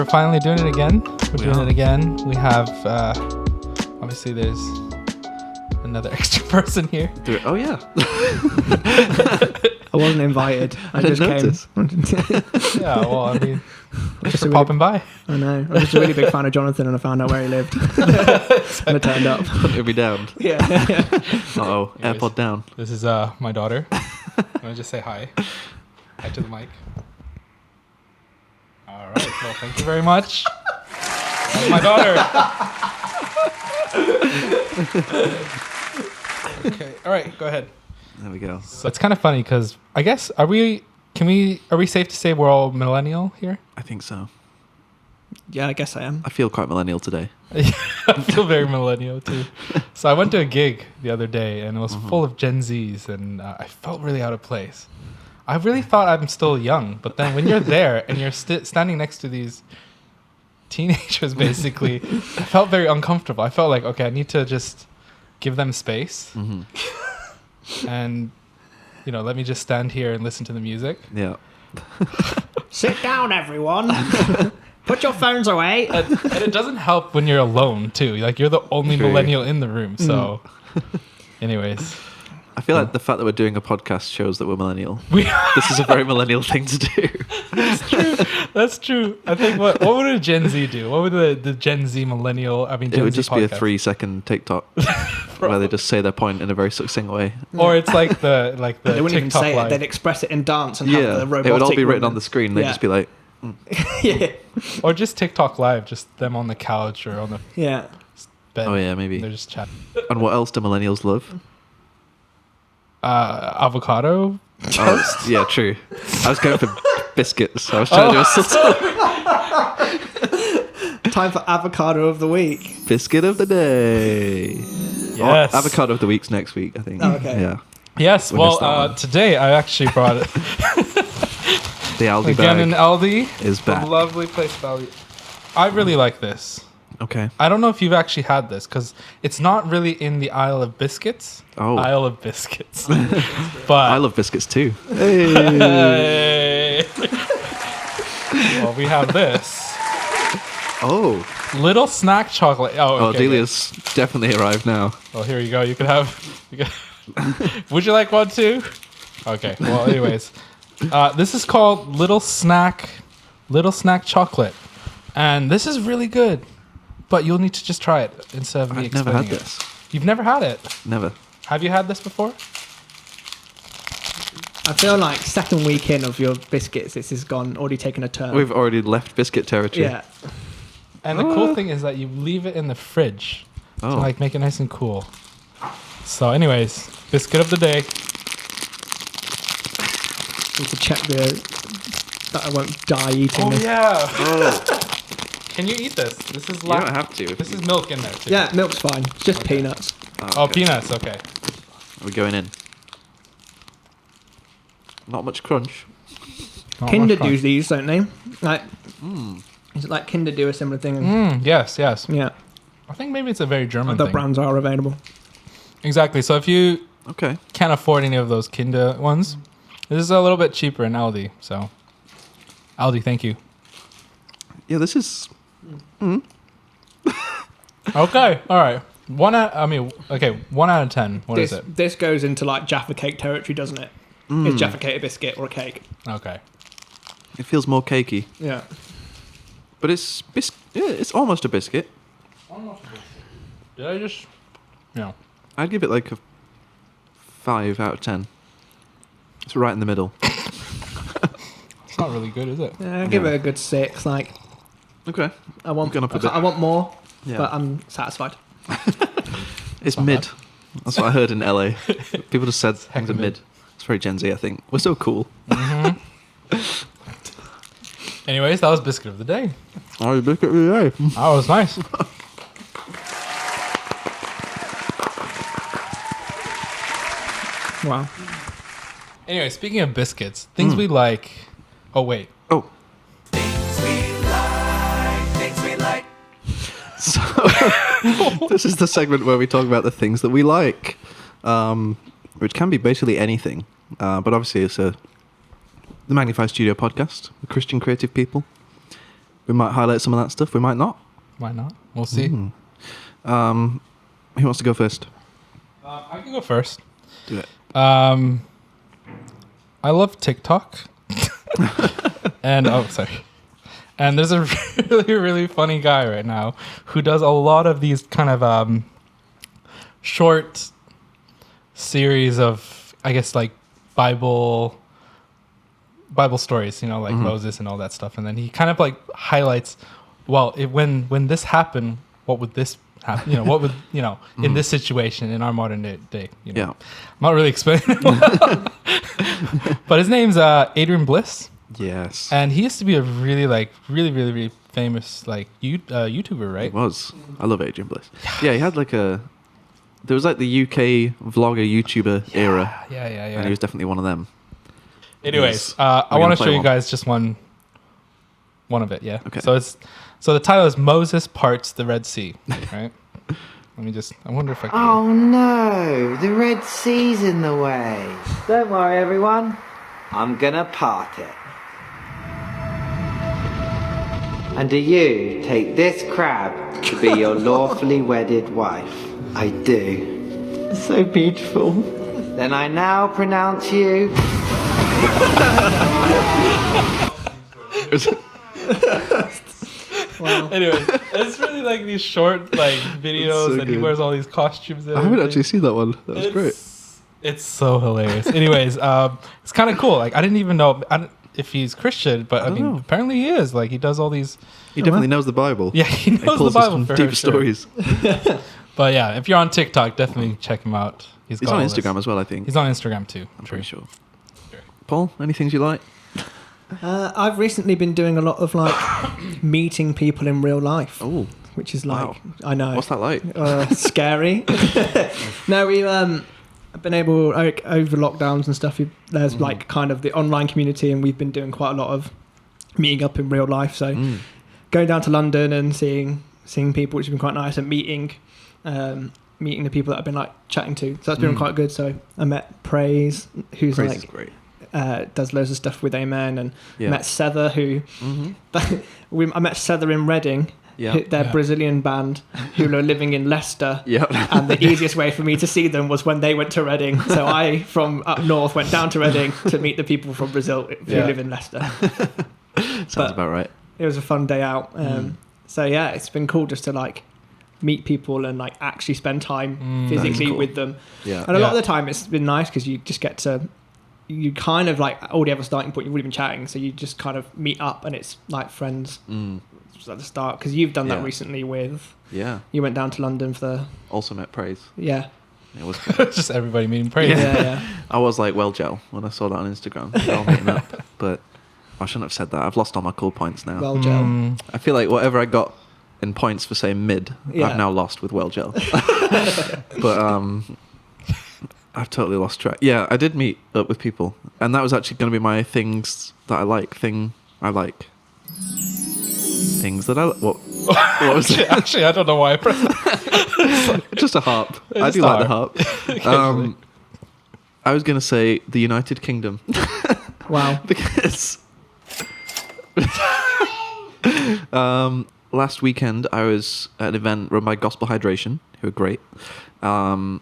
we're finally doing it again. We're doing it again. We have, obviously there's another extra person here. Oh, yeah. I wasn't invited. I just came. Yeah, well, I mean, thanks for popping by. I know. I was just a really big fan of Jonathan and I found out where he lived. And I turned up. It'll be down. Yeah. Uh-oh, Anyways, AirPod down. This is my daughter. I'm going to just say hi. Hi to the mic. All right. Well, thank you very much. That's my daughter. Okay. All right. Go ahead. There we go. So it's kind of funny because I guess are we safe to say we're all millennial here? I think so. Yeah, I guess I am. I feel quite millennial today. I feel very millennial too. So I went to a gig the other day and it was full of Gen Zs and I felt really out of place. I really thought I'm still young, but then when you're there and you're standing next to these teenagers, basically, I felt very uncomfortable. I felt like, okay, I need to just give them space and, let me just stand here and listen to the music. Yeah. Sit down, everyone. Put your phones away. And it doesn't help when you're alone, too. Like, you're the only millennial in the room, so... Anyways... I feel like the fact that we're doing a podcast shows that we're millennial. This is a very millennial thing to do. That's true. That's true. I think what would a Gen Z do? What would the Gen Z millennial? I mean, Gen It would Z just podcast? be a 3-second TikTok where they just say their point in a very succinct way. Or it's like the They wouldn't even TikTok say live. it. They'd express it in dance and have the robotic it would all be written movement. on the screen. They'd just be like, Yeah. Or just TikTok live, just them on the couch or on the Yeah. bed. oh yeah, maybe. They're just chatting. And what else do millennials love? Avocado toast. Oh, yeah, true. I was going for biscuits. I was trying to do a subtle Time for avocado of the week. biscuit of the day. Yes. Oh, avocado of the week's next week, I think. Oh, okay. Yeah. Yes. We missed that Well, one. today I actually brought it The Aldi again in bag Aldi. is back. A lovely place, Aldi. I really like this. Okay. I don't know if you've actually had this because it's not really in the aisle of biscuits. Oh. Aisle of biscuits. But I love biscuits too. Hey. Well, we have this Oh. little snack chocolate. Oh, okay, Delia's definitely arrived now. well, here you go. You can have. Would you like one too? Okay. Well, anyways, this is called Little Snack Chocolate, and this is really good. But you'll need to just try it instead of me I've never had explaining it. this. You've never had it? Never. Have you had this before? I feel like second week in of your biscuits, this has already taken a turn. We've already left biscuit territory. Yeah. And the cool thing is that you leave it in the fridge to Oh. make it nice and cool. So, anyways, biscuit of the day. Need to check that I won't die eating this. yeah. Oh. Can you eat this? This is You don't have to. This is milk in there too. Yeah, milk's fine. It's just peanuts. Oh, peanuts. Okay. We're going in. Not much crunch. Not Kinder much fun. do these, don't they? Like, is it like Kinder do a similar thing? Yes. Yeah. I think maybe it's a very German Other thing. brands are available. Exactly. So if you Okay. can't afford any of those Kinder ones, this is a little bit cheaper in Aldi. So, Aldi, thank you. Yeah, this is... Okay. All right. 1 out of 10. What is it? This goes into like Jaffa cake territory, doesn't it? Is Jaffa cake a biscuit or a cake? Okay. It feels more cakey. Yeah. But it's... Yeah, it's almost a biscuit. Did I just... No. I'd give it like a 5 out of 10. It's right in the middle. It's not really good, is it? Yeah, I'll give it a good 6. Like, Okay. I want Gone up a bit. I want more, Yeah. but I'm satisfied. It's not mid. bad. That's what I heard in LA. People just said things are mid. mid. It's very Gen Z, I think. We're so cool. Anyways, that was biscuit of the day. Oh, biscuit of the day. That was nice. Wow. Anyway, speaking of biscuits, things we like. Oh wait. Oh. So, this is the segment where we talk about the things that we like, which can be basically anything. But obviously, it's the Magnify Studio podcast, the Christian creative people. We might highlight some of that stuff. We might not. Why not? We'll see. Who wants to go first? I can go first. Do it. I love TikTok. And and there's a really, really funny guy right now who does a lot of these kind of short series of, I guess, like Bible stories, you know, like Moses and all that stuff. And then he kind of like highlights, well, when this happened, what would this happen? You know, what would, you know, in this situation in our modern day, you know. Yeah. I'm not really explaining it well. But his name's Adrian Bliss. Yes. And he used to be a really, really famous, like, YouTuber, right? He was. I love Adrian Bliss. Yeah, he had like there was like the UK vlogger, YouTuber era. Yeah. And he was definitely one of them. Anyways, We're I want gonna to show play you one. guys just one of it, yeah? Okay. So the title is Moses Parts the Red Sea, right? I wonder if I can... Oh no, the Red Sea's in the way. Don't worry everyone, I'm gonna part it. And do you take this crab to be your lawfully wedded wife? I do. So beautiful. Then I now pronounce you... Wow. Anyway, it's really like these short like videos so that he good. wears all these costumes and I haven't everything. actually seen that one. That was great. It's so hilarious. Anyways, it's kind of cool. Like I didn't even know if he's Christian, but I don't mean, know. apparently he is. Like he does all these. He definitely knows the Bible. Yeah, he And knows the pulls us Bible some for deep sure. stories. But yeah, if you're on TikTok, definitely check him out. He's got on all this. Instagram as well, I think. He's on Instagram too. I'm pretty sure. Paul, any things you like? I've recently been doing a lot of like meeting people in real life, Oh, which is like, wow. I know, What's that like? scary. No, we've been able, like, over lockdowns and stuff, there's like kind of the online community, and we've been doing quite a lot of meeting up in real life. So going down to London and seeing people, which has been quite nice, and meeting the people that I've been like chatting to. So that's been quite good. So I met Praise, who's Praise like is great. does loads of stuff with Amen, and Yeah. met Sether, who I met Sether in Reading. Yeah. Their Brazilian band who are living in Leicester. Yeah. And the easiest way for me to see them was when they went to Reading. So I, from up north, went down to Reading to meet the people from Brazil who live in Leicester. Sounds about right. It was a fun day out. So yeah, it's been cool just to like meet people and like actually spend time physically cool. with them. Yeah. And a lot of the time it's been nice because you just get to, you kind of like already have a starting point, you've already been chatting, so you just kind of meet up and it's like friends at the start, because you've done that Yeah. recently with, Yeah. you went down to London for the, Also met Praise. yeah. It was good. Just everybody meeting praise. Yeah. I was like WYLD when I saw that on Instagram. They're all meeting up. But I shouldn't have said that. I've lost all my cool points now. Well, Joe. I feel like whatever I got in points for saying mid, Yeah. I've now lost with WYLD. But I've totally lost track. Yeah, I did meet up with people, and that was actually going to be my things that I like. Things that I what was it? Actually, I don't know why I pressed that. Just a harp. I Just do a like the harp. harp. I was going to say the United Kingdom. Wow. Because last weekend I was at an event run by Gospel Hydration, who are great, and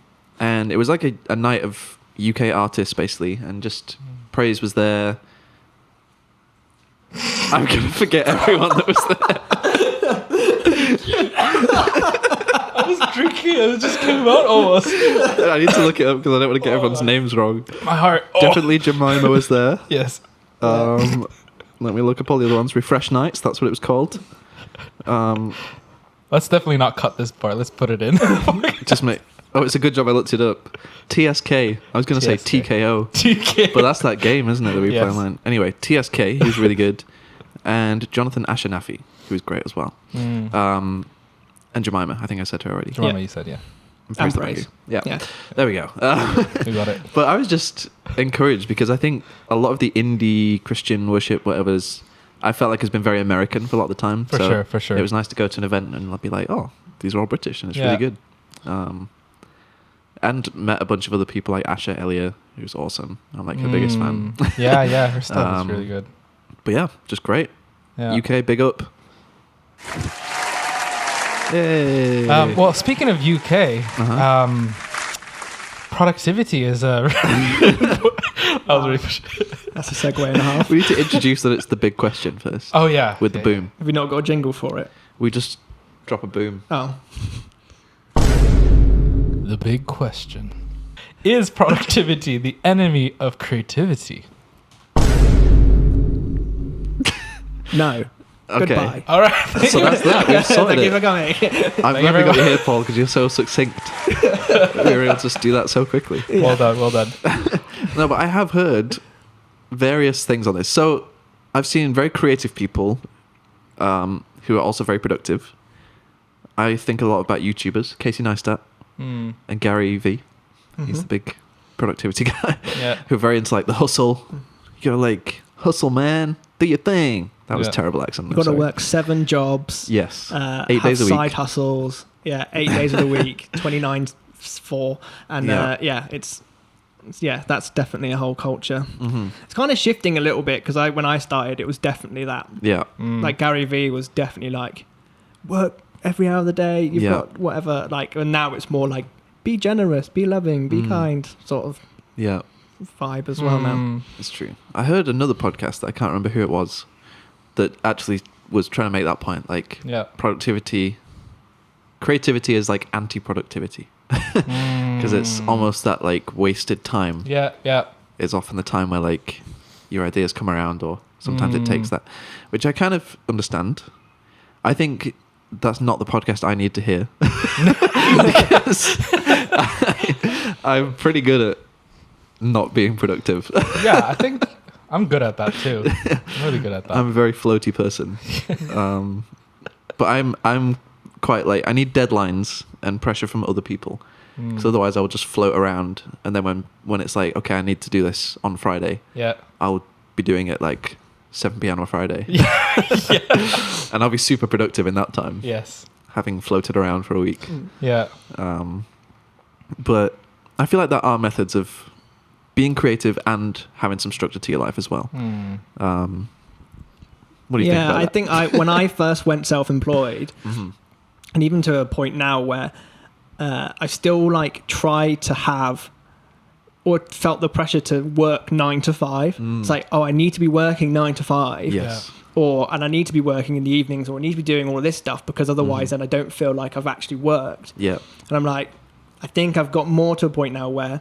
it was like a night of UK artists basically, and just Praise was there. I'm gonna forget everyone that was there. I was drinking and it just came out almost. I need to look it up because I don't want to get everyone's names wrong. My heart. Definitely Jemima was there. Yes. Let me look up all the other ones. Refresh Nights, that's what it was called. Let's definitely not cut this part. Let's put it in. Just make. Oh, it's a good job I looked it up. TSK. I was going to say TSK. TKO. TK. But that's that game, isn't it, that we play Yes. online? Anyway, TSK, he was really good. And Jonathan Ashanafi, who was great as well. And Jemima, I think I said her already. Jemima, Yeah. you said, yeah. And Praise the Praise. Lady. Yeah. Yeah. There we go. We got it. But I was just encouraged because I think a lot of the indie Christian worship, whatever's, I felt like has been very American for a lot of the time. For sure, for sure. It was nice to go to an event and be like, oh, these are all British and it's Yeah. really good. And met a bunch of other people like Asha Elia, who's awesome. I'm like her biggest fan. Yeah, her stuff is really good. But yeah, just great. Yeah. UK, big up. Yay. Well, speaking of UK, productivity is a. I was really pushing. That's a segue and a half. We need to introduce that it's the big question first. Oh yeah, With the boom. Have you not got a jingle for it? We just drop a boom. Oh. The big question: is productivity the enemy of creativity? No. Okay. Goodbye. All right. So that's that. We've sorted Thank you for it. coming. I'm glad we got you here, Paul, because you're so succinct. We were able to just do that so quickly. Well done. Well done. No, but I have heard various things on this. So I've seen very creative people who are also very productive. I think a lot about YouTubers, Casey Neistat and Gary V. He's the big productivity guy. Yeah. Who are very into like the hustle. You gotta like hustle, man. Do your thing. That was Yeah. terrible accent. You've got to sorry. work 7 jobs. Yes. 8 Have days a week. side hustles. Yeah, 8 days of the week, 29 4. And that's definitely a whole culture. Mm-hmm. It's kind of shifting a little bit because when I started, it was definitely that. Yeah. Like Gary Vee was definitely like, work every hour of the day. You've Yeah. got whatever. Like, and now it's more like, be generous, be loving, be kind, sort of Yeah. vibe as well now. It's true. I heard another podcast that I can't remember who it was that actually was trying to make that point. Like, Yeah. creativity is like anti-productivity because it's almost that like wasted time. Yeah. Yeah. Is often the time where like your ideas come around, or sometimes it takes that, which I kind of understand. I think that's not the podcast I need to hear because I'm pretty good at not being productive. Yeah. I think I'm good at that too. I'm really good at that. I'm a very floaty person, but I'm quite like I need deadlines and pressure from other people, because otherwise I will just float around. And then when it's like, okay, I need to do this on Friday, Yeah. I'll be doing it like 7 p.m. on a Friday, Yeah. and I'll be super productive in that time, Yes. having floated around for a week. Yeah. But I feel like there are methods of being creative and having some structure to your life as well. What do you think Yeah, about I that? think when I first went self-employed, and even to a point now where I still like try to have or felt the pressure to work 9 to 5. It's like, oh, I need to be working 9 to 5. Yes. And I need to be working in the evenings, or I need to be doing all of this stuff, because otherwise then I don't feel like I've actually worked. Yeah. And I'm like, I think I've got more to a point now where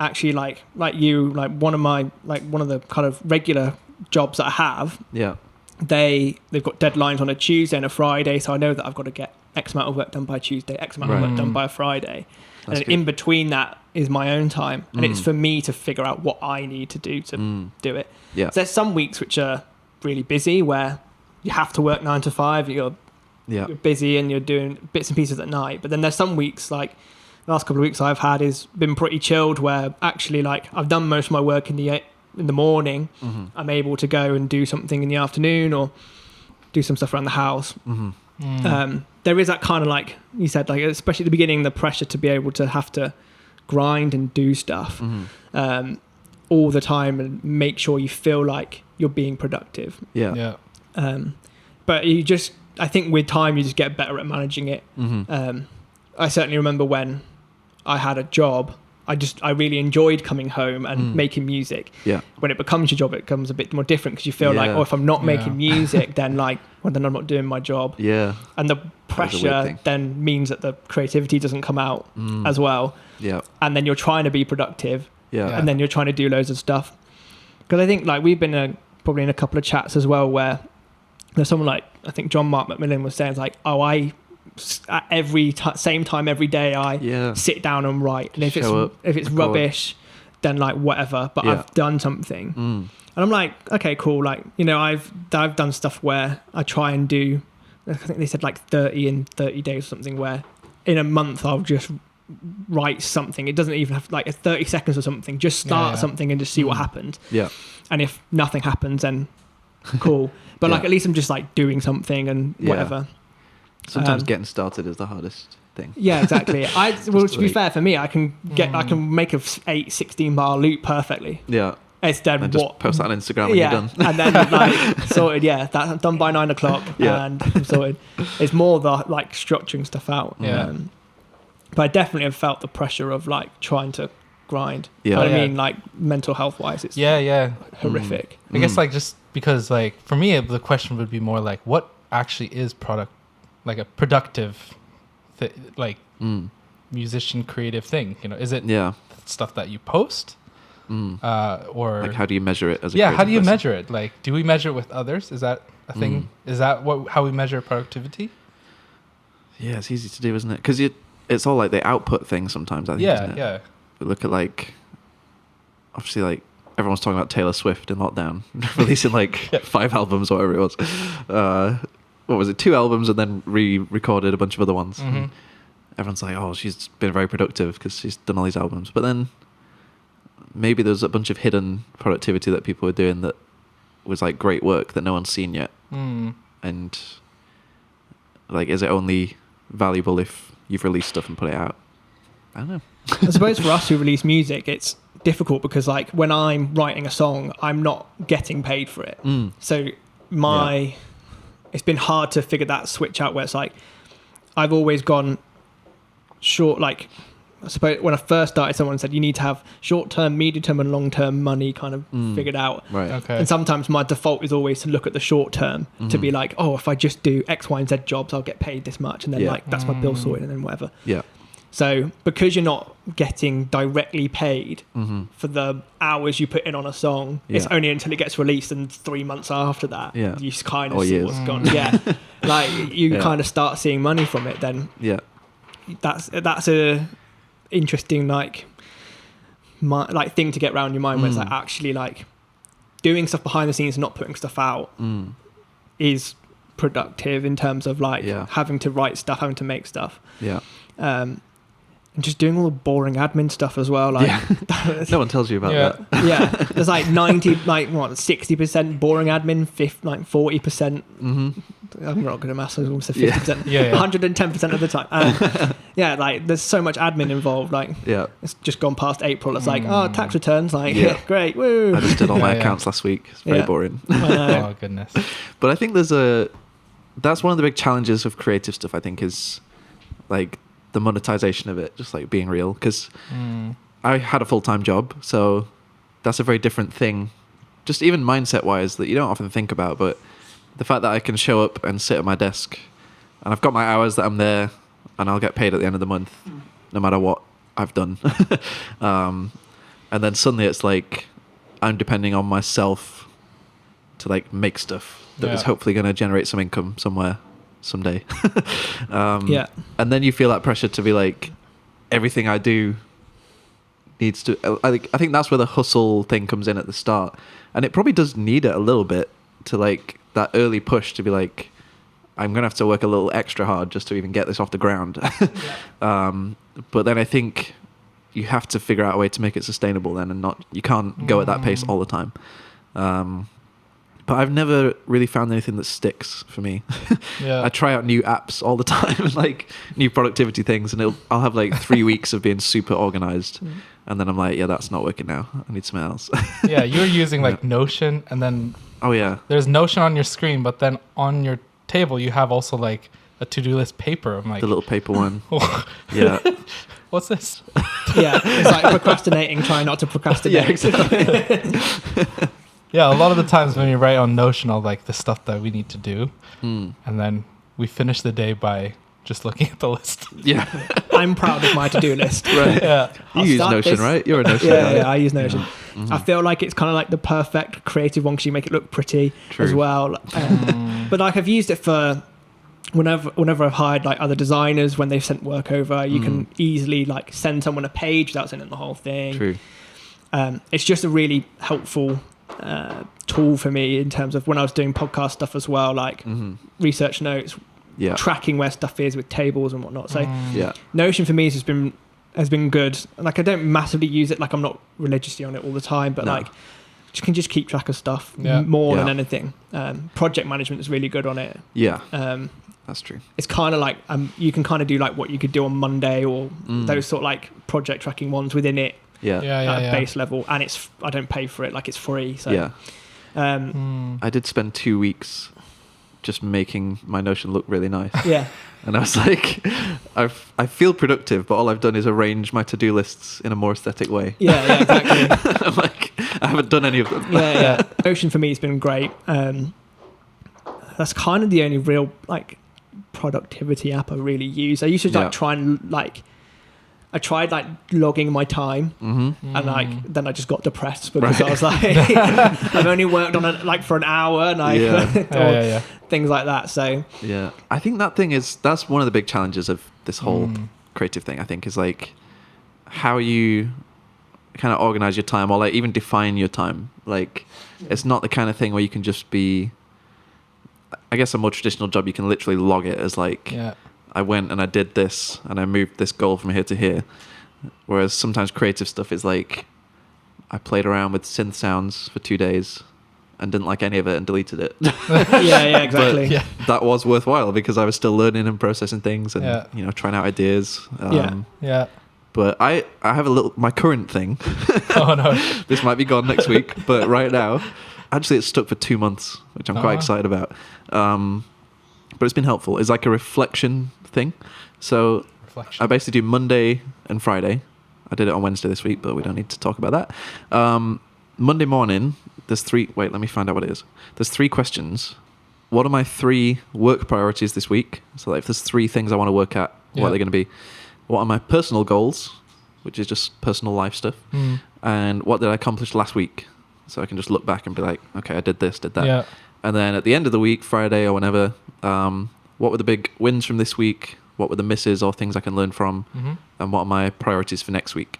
actually like one of the kind of regular jobs that I have, Yeah. they've got deadlines on a Tuesday and a Friday, so I know that I've got to get X amount of work done by Tuesday, X amount of work done by a Friday. That's and good. in between that is my own time, and it's for me to figure out what I need to do to do it. Yeah. So there's some weeks which are really busy where you have to work 9 to 5, you're busy and you're doing bits and pieces at night. But then there's some weeks, like the last couple of weeks I've had is been pretty chilled, where actually like I've done most of my work in the morning. I'm able to go and do something in the afternoon or do some stuff around the house. There is that kind of, like you said, like especially at the beginning, the pressure to be able to have to grind and do stuff all the time and make sure you feel like you're being productive. Yeah. But I think with time you just get better at managing it. I certainly remember when I had a job, I really enjoyed coming home and making music. Yeah. When it becomes your job, it becomes a bit more different, because you feel like, oh, if I'm not making music, then then I'm not doing my job. Yeah. And the That is a weird pressure thing. then means that the creativity doesn't come out as well. Yeah. And then you're trying to be productive, Yeah. and then you're trying to do loads of stuff. Because I think like we've been probably in a couple of chats as well where there's someone like, I think John Mark McMillan was saying like, oh, at every same time every day I sit down and write, and if it's rubbish, then like whatever, but I've done something. And I'm like, okay, cool. Like, I've done stuff where I try and do, I think they said like 30 in 30 days or something, where in a month I'll just write something. It doesn't even have like 30 seconds or something, just start something and just see what happens. Yeah. And if nothing happens, then cool. But like at least I'm just like doing something and whatever. Sometimes getting started is the hardest thing. Yeah, exactly. To be fair, for me, I can make a 16 bar loop perfectly. Yeah. It's then And just what post that on Instagram when you're done. And then like sorted. Yeah, that's done by 9 o'clock. Yeah. And I'm sorted. It's more the like structuring stuff out. Yeah. But I definitely have felt the pressure of like trying to grind. Yeah. But Yeah. I mean, like mental health wise, it's Yeah. horrific. I guess like just because like for me the question would be more like what actually is like a productive musician creative thing, you know? Is it Yeah. stuff that you post or Like, how do you measure it as a how creative do you person? measure it? Like, do we measure it with others? Is that a thing? Is that how we measure productivity? Yeah, it's easy to do, isn't it? Because it's all like the output thing sometimes, I think, isn't it? Yeah. But look at like, obviously like, everyone's talking about Taylor Swift in lockdown, releasing like 5 albums or whatever it was. What was it? 2 albums and then re-recorded a bunch of other ones. Mm-hmm. Everyone's like, oh, she's been very productive because she's done all these albums. But then maybe there's a bunch of hidden productivity that people were doing that was like great work that no one's seen yet. And like, is it only valuable if you've released stuff and put it out? I don't know. I suppose for us who release music, it's difficult because like when I'm writing a song, I'm not getting paid for it. So it's been hard to figure that switch out where it's like I've always gone short. Like I suppose when I first started, someone said you need to have short-term, medium-term and long-term money kind of figured out. Right. Okay. And sometimes my default is always to look at the short term to be like, oh, if I just do X, Y, and Z jobs, I'll get paid this much. And then like that's my bill sorted and then whatever. Yeah. So because you're not getting directly paid for the hours you put in on a song, it's only until it gets released and 3 months after that, you kind of see what's gone. Yeah. Like you kind of start seeing money from it then. Yeah. That's a interesting thing to get around your mind where it's like actually like doing stuff behind the scenes and not putting stuff out is productive in terms of like having to write stuff, having to make stuff. Yeah. And just doing all the boring admin stuff as well. Like No one tells you about that. yeah, there's like 60% boring admin, 40%. I'm not good at maths, so I'm almost 50%. 110% of the time. Like there's so much admin involved. Like it's just gone past April. It's like tax returns. Like great, woo. I just did all my accounts last week. It's very boring. Oh goodness. But I think that's one of the big challenges of creative stuff. I think is like the monetization of it, just like being real. Because I had a full-time job, so that's a very different thing. Just even mindset-wise that you don't often think about, but the fact that I can show up and sit at my desk and I've got my hours that I'm there and I'll get paid at the end of the month no matter what I've done. And then suddenly it's like I'm depending on myself to like make stuff that is hopefully going to generate some income somewhere someday. And then you feel that pressure to be like, everything I do needs to, I think that's where the hustle thing comes in at the start. And it probably does need it a little bit to like that early push to be like, I'm going to have to work a little extra hard just to even get this off the ground. But then I think you have to figure out a way to make it sustainable then, and you can't go at that pace all the time. But I've never really found anything that sticks for me. I try out new apps all the time, like new productivity things, and I'll have like 3 weeks of being super organized. And then I'm like, that's not working now. I need something else. You're using like Notion, and then there's Notion on your screen, but then on your table you have also like a to-do list paper. I'm like, the little paper one. What's this? It's like procrastinating, trying not to procrastinate. Exactly. A lot of the times when you write on Notion all like the stuff that we need to do, and then we finish the day by just looking at the list. I'm proud of my to-do list. Right. You use Notion, right? You're a Notion guy. I use Notion. I feel like it's kind of like the perfect creative one because you make it look pretty as well. But like I've used it for whenever I've hired like other designers, when they've sent work over, you can easily like send someone a page without sending the whole thing. True. It's just a really helpful tool for me in terms of when I was doing podcast stuff as well, like research notes, tracking where stuff is with tables and whatnot. So Notion for me has been good. Like I don't massively use it, like I'm not religiously on it all the time, but like you can just keep track of stuff more than anything. Project management is really good on it. That's true. It's kind of like you can kind of do like what you could do on Monday or those sort of like project tracking ones within it. Yeah. at a base level, and I don't pay for it, like it's free. So Yeah. um, I did spend 2 weeks just making my Notion look really nice. yeah, And I was like, I feel productive, but all I've done is arrange my to-do lists in a more aesthetic way. yeah, exactly. I'm like, I haven't done any of them. yeah. Notion for me has been great. That's kind of the only real like productivity app I really use. I used to like try and like. I tried like logging my time, and like then I just got depressed because I was like, I've only worked on it like for an hour, and like things like that. So yeah, I think that's one of the big challenges of this whole creative thing. I think is like how you kind of organize your time, or like even define your time. Like it's not the kind of thing where you can just be. I guess a more traditional job, you can literally log it as like. Yeah. I went and I did this and I moved this goal from here to here. Whereas sometimes creative stuff is like, I played around with synth sounds for 2 days and didn't like any of it and deleted it. yeah, exactly. But that was worthwhile because I was still learning and processing things and, trying out ideas. But I have my current thing. Oh no. This might be gone next week, but right now, actually it's stuck for 2 months, which I'm quite excited about. But it's been helpful. It's like a reflection thing. So I basically do Monday and Friday. I did it on Wednesday this week, but we don't need to talk about that. Monday morning, there's 3... Wait, let me find out what it is. There's 3 questions. What are my 3 work priorities this week? So like if there's 3 things I want to work at, what are they going to be? What are my personal goals, which is just personal life stuff? And what did I accomplish last week? So I can just look back and be like, okay, I did this, did that. Yeah. And then at the end of the week, Friday or whenever, what were the big wins from this week? What were the misses or things I can learn from? And what are my priorities for next week?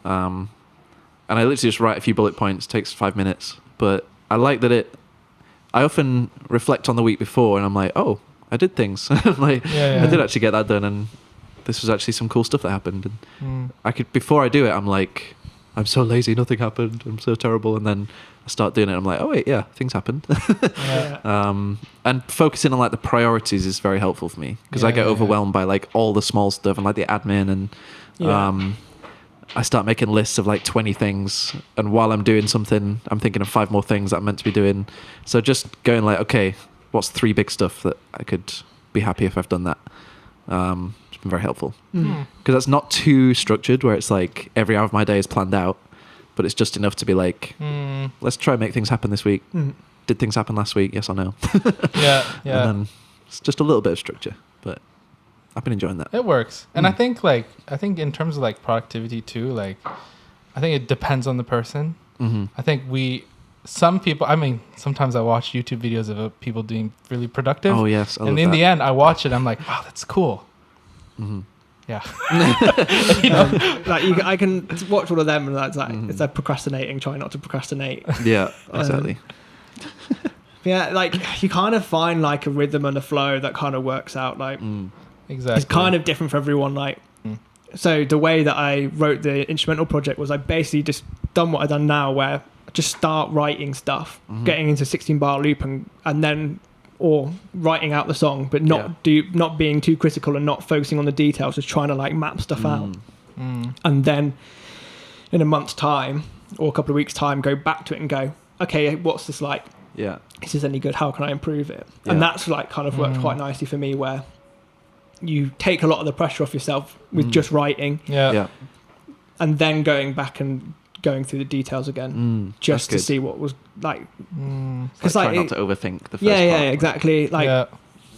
And I literally just write a few bullet points. It takes 5 minutes. But I like that I often reflect on the week before and I'm like, oh, I did things. I did actually get that done. And this was actually some cool stuff that happened. And before I do it, I'm like, I'm so lazy, nothing happened. I'm so terrible. And then I start doing it. I'm like, oh wait, yeah, things happened. And focusing on like the priorities is very helpful for me because I get overwhelmed by like all the small stuff and like the admin and I start making lists of like 20 things. And while I'm doing something, I'm thinking of 5 more things that I'm meant to be doing. So just going like, okay, what's 3 big stuff that I could be happy if I've done that? It's been very helpful because that's not too structured where it's like every hour of my day is planned out, but it's just enough to be like, let's try and make things happen this week. Did things happen last week? Yes or no? yeah. And then it's just a little bit of structure, but I've been enjoying that. It works. And I think in terms of like productivity too, like I think it depends on the person. I think some people, I mean, sometimes I watch YouTube videos of people doing really productive. Oh yes. And in the end, I watch it. I'm like, wow, that's cool. Yeah. Like I can watch all of them and that's like, if they're procrastinating, try not to procrastinate. Yeah, exactly. Yeah, like you kind of find like a rhythm and a flow that kind of works out. Like, exactly. It's kind of different for everyone. Like, so the way that I wrote the instrumental project was I basically just done what I've done now, where I just start writing stuff, getting into 16-bar loop, and then or writing out the song, but not being too critical and not focusing on the details, just trying to like map stuff out, and then in a month's time or a couple of weeks' time, go back to it and go, okay, what's this like? Yeah, is this any good? How can I improve it? And that's like kind of worked quite nicely for me, where you take a lot of the pressure off yourself with just writing, and then going back and going through the details again, just to see what was like. Because like, try not to overthink the first part. Exactly. Like,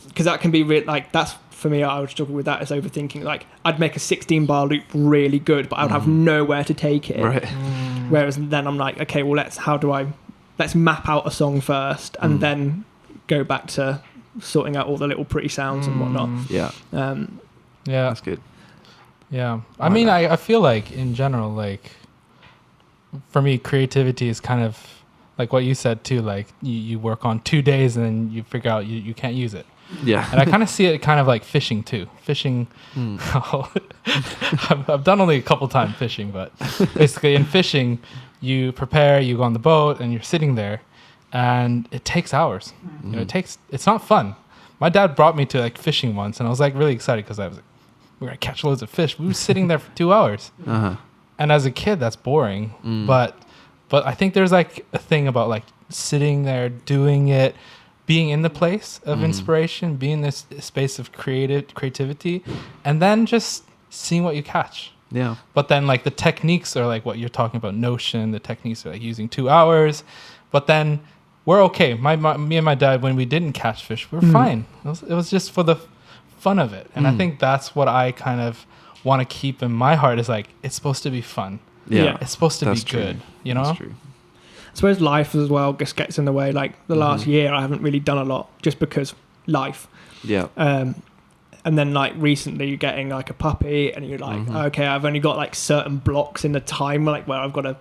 because that can be like that's for me. I would struggle with that as overthinking. Like, I'd make a 16-bar loop really good, but I would have nowhere to take it. Right. Whereas then I'm like, okay, well, let's map out a song first, and then go back to sorting out all the little pretty sounds and whatnot. Yeah. That's good. Yeah. I mean, I feel like in general, like for me, creativity is kind of like what you said too. Like you work on 2 days and then you figure out you can't use it. Yeah. And I kind of see it kind of like fishing too. Fishing. I've done only a couple times fishing, but basically in fishing, you prepare, you go on the boat, and you're sitting there, and it takes hours. You know, it's not fun. My dad brought me to like fishing once, and I was like really excited because I was like, we're gonna catch loads of fish. We were sitting there for 2 hours, And as a kid, that's boring. But I think there's like a thing about like sitting there, doing it, being in the place of inspiration, being in this space of creativity, and then just seeing what you catch. Yeah. But then like the techniques are like what you're talking about, Notion, the techniques are like using 2 hours, but then we're okay. Me and my dad, when we didn't catch fish, we were fine. It was just for the fun of it. And I think that's what I kind of want to keep in my heart is like, it's supposed to be fun. Yeah. It's supposed to That's be true. good, you know? That's true. I suppose life as well just gets in the way. Like the last year, I haven't really done a lot just because life. Yeah. And then like recently you're getting like a puppy and you're like, okay, I've only got like certain blocks in the time, like where I've got to,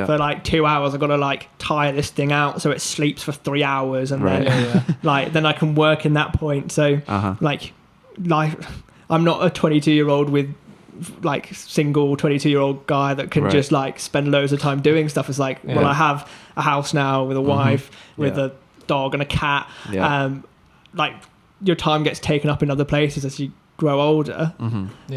for like 2 hours, I've got to like tire this thing out so it sleeps for 3 hours. And then like, then I can work in that point. So like life, I'm not a 22-year-old with like single 22-year-old guy that can just like spend loads of time doing stuff. It's like, well, I have a house now with a wife, with a dog and a cat. Like your time gets taken up in other places as you grow older.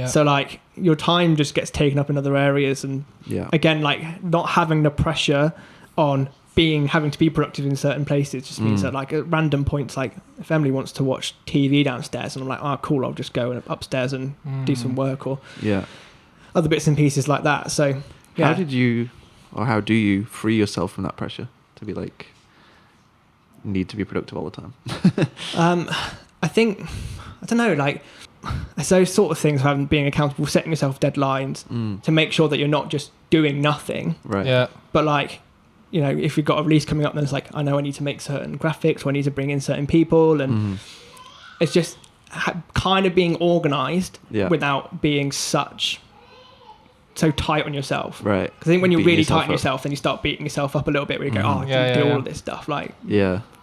So like your time just gets taken up in other areas. And again, like not having the pressure on having to be productive in certain places just means that like at random points, like if Emily wants to watch TV downstairs and I'm like, oh cool, I'll just go upstairs and do some work or other bits and pieces like that. So how do you free yourself from that pressure to be like need to be productive all the time? I think, I don't know, like it's those sort of things, having being accountable, setting yourself deadlines to make sure that you're not just doing nothing. Right. Yeah. But like, you know, if you've got a release coming up, then it's like, I know I need to make certain graphics, or I need to bring in certain people, and it's just kind of being organised without being so tight on yourself. Right. Because I think when you're Beating really yourself tight on up. yourself, then you start beating yourself up a little bit where you go, oh, I didn't do all of this stuff. Like,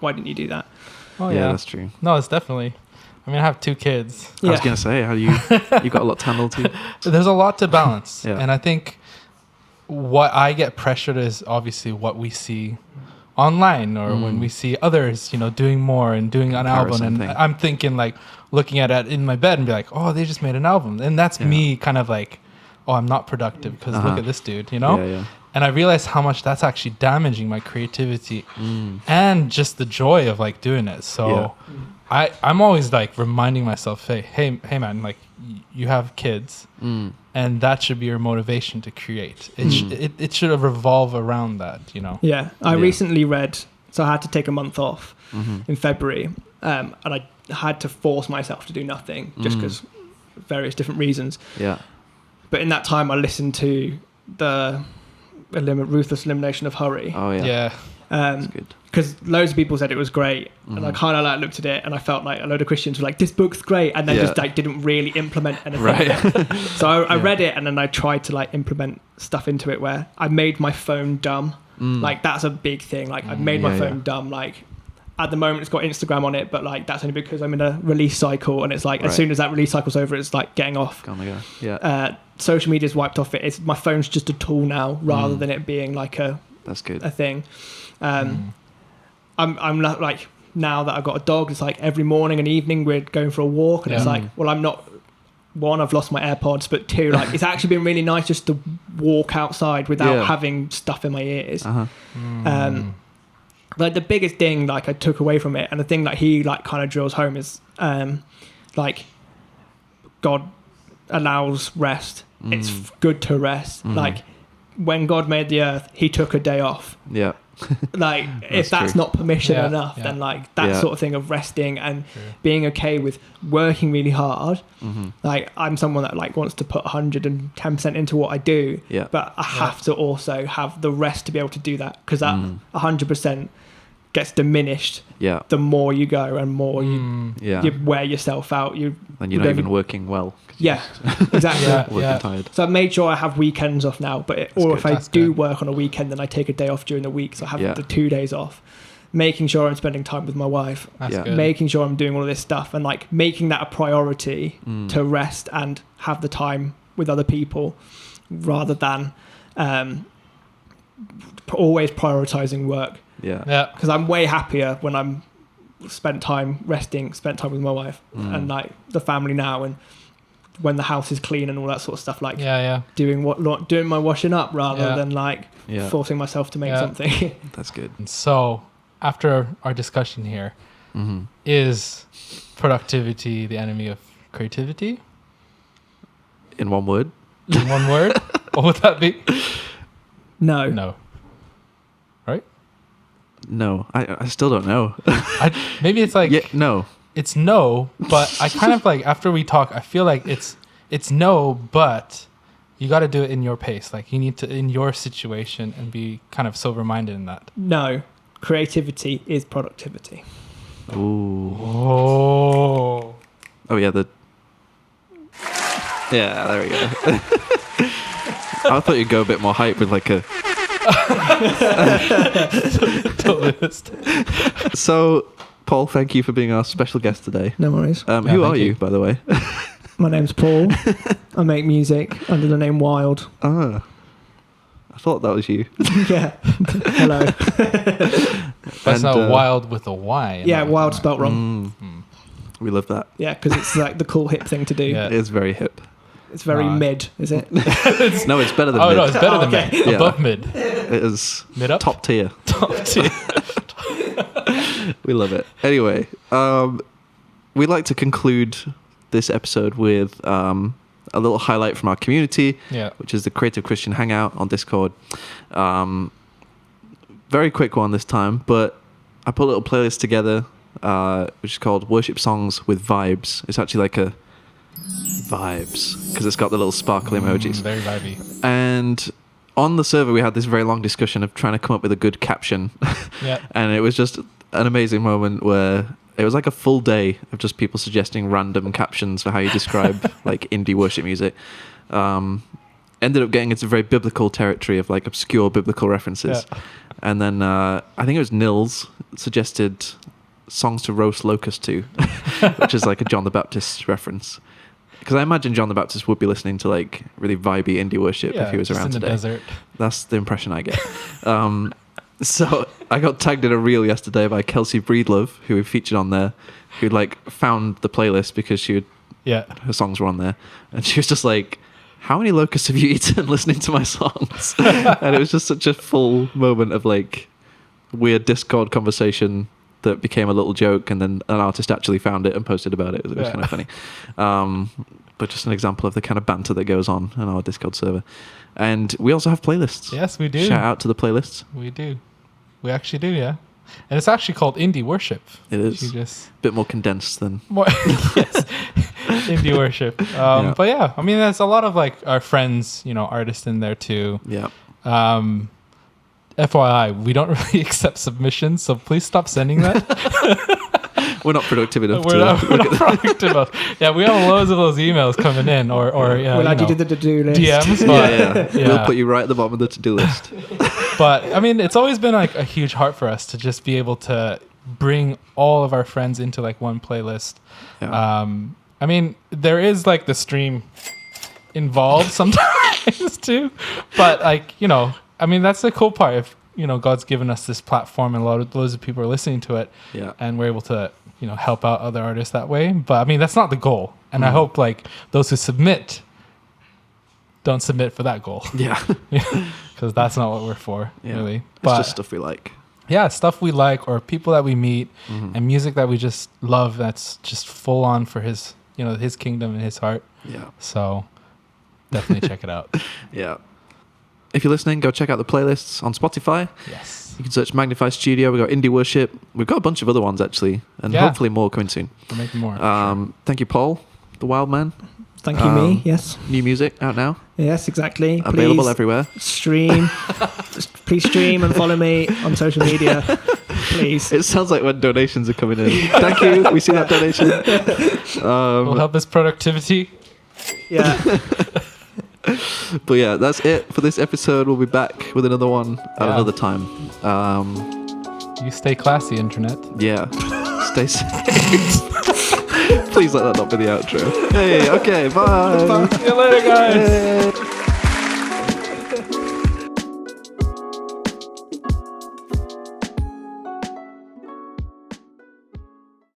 why didn't you do that? Oh, yeah, that's true. No, it's definitely. I mean, I have 2 kids. I was gonna say, how do you got a lot to handle too? There's a lot to balance, Yeah. and I think what I get pressured is obviously what we see online, or when we see others, you know, doing more and doing an album, and I'm thinking like looking at it in my bed and be like, oh, they just made an album, and that's me kind of like, oh, I'm not productive because look at this dude, you know. Yeah. And I realized how much that's actually damaging my creativity and just the joy of like doing it. So I'm always like reminding myself, hey man, like you have kids and that should be your motivation to create. It should revolve around that, you know? Yeah. I recently read, so I had to take a month off in February, and I had to force myself to do nothing just because various different reasons. Yeah. But in that time, I listened to the Ruthless Elimination of Hurry. Oh yeah. Yeah. That's good. Because loads of people said it was great, and I kind of like looked at it and I felt like a load of Christians were like, this book's great, and then just like didn't really implement anything. Right. So I read it, and then I tried to like implement stuff into it where I made my phone dumb. Like that's a big thing. Like I've made my phone dumb. Like at the moment it's got Instagram on it, but like that's only because I'm in a release cycle, and it's like as soon as that release cycle's over, it's like getting off. Oh my god. Yeah. Social media's wiped off it. My phone's just a tool now rather than it being like that's good. a thing. I'm not like, now that I've got a dog, it's like every morning and evening we're going for a walk, and it's like, well, I'm not, one, I've lost my AirPods, but 2, like it's actually been really nice just to walk outside without having stuff in my ears. Like the biggest thing like I took away from it, and the thing that he like kind of drills home is like God allows rest. It's good to rest. Like when God made the earth, he took a day off. Yeah. Like if that's true. not permission enough, then like that sort of thing of resting and being okay with working really hard. Like I'm someone that like wants to put 110% into what I do, but I have to also have the rest to be able to do that, because that 100% gets diminished the more you go and more you wear yourself out. And you're not even working well. Exactly. Working tired. So I made sure I have weekends off now, but if I do work on a weekend, then I take a day off during the week, so I have the 2 days off. Making sure I'm spending time with my wife, making sure I'm doing all of this stuff, and like making that a priority to rest and have the time with other people, rather than always prioritizing work. Because I'm way happier when I'm spent time resting, spent time with my wife and like the family now, and when the house is clean and all that sort of stuff, like Yeah. doing my washing up rather than like Yeah. forcing myself to make Yeah. something. That's good. And so, after our discussion here, Mm-hmm. is productivity the enemy of creativity? In one word. In one word? What would that be? No. No. Right? No, I still don't know. Maybe it's like... Yeah, no. It's no, but I kind of like, after we talk, I feel like it's no, but you got to do it in your pace. Like you need to, in your situation, and be kind of sober-minded in that. No. Creativity is productivity. Ooh. Oh. Oh yeah, yeah, there we go. I thought you'd go a bit more hype with like a. Totally missed it. So, Paul, thank you for being our special guest today. No worries. Who thank are you, you. by the way? My name's Paul. I make music under the name WYLD. Ah, I thought that was you. Yeah. Hello. That's not And, wild with a Y. Yeah, WYLD spelt wrong. We love that. Yeah, because it's like the cool hip thing to do. Yeah. It is very hip. It's very mid, is it? No, it's better than Oh mid. no, it's better than Okay. mid. Yeah. Above mid. It is Mid up? top tier. Top tier. We love it. Anyway, we'd like to conclude this episode with a little highlight from our community, Yeah. which is the Creative Christian Hangout on Discord. Very quick one this time, but I put a little playlist together, which is called Worship Songs with Vibes. It's actually like a vibes, because it's got the little sparkle emojis. Very vibey. And on the server, we had this very long discussion of trying to come up with a good caption. Yeah. And it was just an amazing moment where it was like a full day of just people suggesting random captions for how you describe like indie worship music. Ended up getting into very biblical territory of like obscure biblical references. Yeah. And then I think it was Nils suggested songs to roast locusts to, which is like a John the Baptist reference. Because I imagine John the Baptist would be listening to like really vibey indie worship if he was just around in today. the desert. That's the impression I get. So I got tagged in a reel yesterday by Kelsey Breedlove, who we featured on there, who like found the playlist because Yeah. her songs were on there, and she was just like, "How many locusts have you eaten listening to my songs?" And it was just such a full moment of like weird Discord conversation that became a little joke, and then an artist actually found it and posted about it. It was kind of funny. But just an example of the kind of banter that goes on our Discord server. And we also have playlists. Yes, we do. Shout out to the playlists. We do. We actually do, yeah. And it's actually called Indie Worship. It is. You just A bit more condensed than... more yes. Indie Worship. Yeah. But yeah, I mean, there's a lot of like our friends, artists in there too. Yeah. FYI, we don't really accept submissions, so please stop sending that. We're not productive enough we're to not productive enough. Yeah, we have loads of those emails coming in, or We'll add you to the to-do list. DMs. But, yeah. We'll put you right at the bottom of the to-do list. But I mean, it's always been like a huge heart for us to just be able to bring all of our friends into like one playlist. Yeah. I mean, there is like the stream involved sometimes too, but like, I mean, that's the cool part. If, God's given us this platform and loads of people are listening to it, Yeah. and we're able to, help out other artists that way. But I mean, that's not the goal. And I hope like those who submit don't submit for that goal. Yeah. Because that's not what we're for, Yeah. really. It's But just stuff we like. yeah, stuff we like or people that we meet and music that we just love that's just full on for his, his kingdom and his heart. Yeah. So definitely check it out. Yeah. If you're listening, go check out the playlists on Spotify. Yes. You can search Magnify Studio. We've got Indie Worship. We've got a bunch of other ones, actually. And Yeah. hopefully more coming soon. We're making more. Thank you, Paul, the Wild Man. Thank you, me. Yes. New music out now. Yes, exactly. Available Please everywhere. stream. Please stream and follow me on social media. Please. It sounds like when donations are coming in. Thank you. We see that donation. Will help us productivity. Yeah. But yeah, that's it for this episode. We'll be back with another one at Yeah. another time. You stay classy, internet. Yeah. Stay safe. Please let that not be the outro. Hey, okay, bye. See you later, guys. Hey.